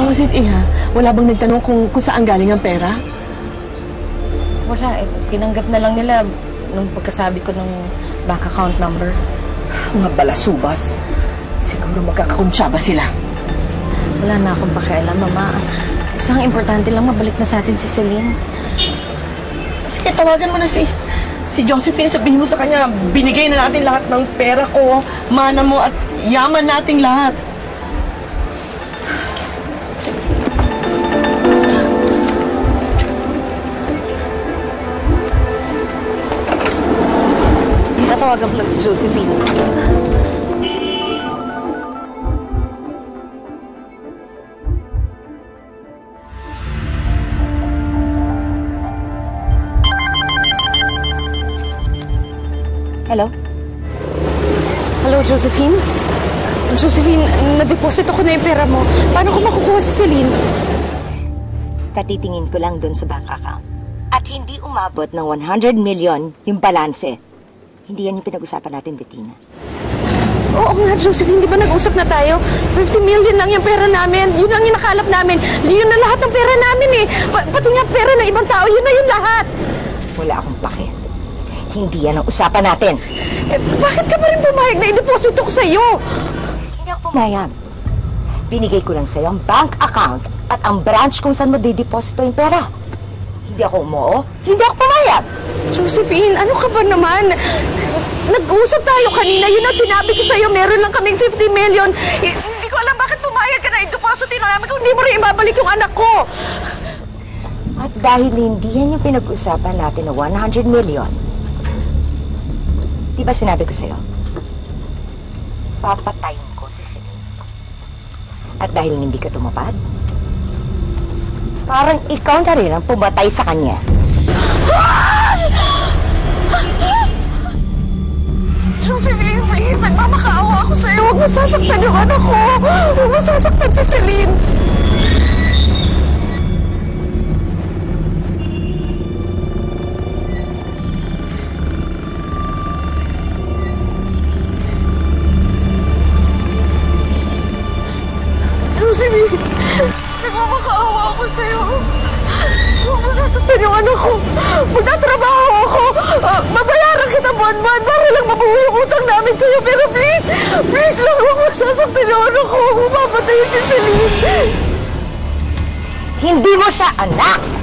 Was it Iha? Wala bang nagtanong kung saan galing ang pera? Wala eh. Tinanggap na lang nila nung pagkasabi ko ng bank account number. Mga balasubas. Siguro magkakakuntsaba sila. Wala na akong pakialam, Mama. Isang importante lang, mabalik na sa atin si Celine. Sige, tawagan mo na si Josephine. Sabihin mo sa kanya, binigay na natin lahat ng pera ko, mana mo at yaman nating lahat. Sige. Sige. Tatawagan ko lang si Josephine. Hello? Hello, Josephine? Josephine, na-deposit ko na yung pera mo. Paano ko makukuha si Celine? Katitingin ko lang dun sa bank account. At hindi umabot ng 100 million yung balanse. Hindi yan yung pinag-usapan natin, Bettina. Oo nga, Josephine, di ba nag-usap na tayo? 50 million lang yung pera namin. Yun lang yung nakalap namin. Yun na lahat ng pera namin eh. Pati nga pera ng ibang tao, yun na yung lahat. Wala akong pake. Hindi yan ang usapan natin. Eh, bakit ka pa rin pumayag na i-deposit ko sa'yo? Hindi ako pumayag. Binigay ko lang sa'yo ang bank account at ang branch kung saan mo dideposito yung pera. Hindi ako umuo. Hindi ako pumayag. Josephine, ano ka ba naman? Nag-usap tayo kanina. Yun ang sinabi ko sa'yo. Meron lang kaming 50 million. Hindi ko alam bakit pumayag ka na i-deposit na namin kung hindi mo rin ibabalik yung anak ko. At dahil hindi yan yung pinag-usapan natin na 100 million, di ba sinabi ko sa'yo? Papatayin ko si Celine. At dahil hindi ka tumapad, parang ikaw na rin ang pumatay sa kanya. Josephine, please, nagmamakaawa ako sa'yo. Huwag mo sasaktan yung anak ko. Huwag mo sasaktan si Celine. Josephine, nagmamakaawa ako sa'yo. Huwag mo sasaktan yung anak ko. Magtatrabaho ako. Babayaran kita buwan-buwan para lang mabuo yung utang namin sa'yo. Pero please, please lang, huwag mo sasaktan yung anak ko. Huwag mo papatayin si Celine. Hindi mo siya anak!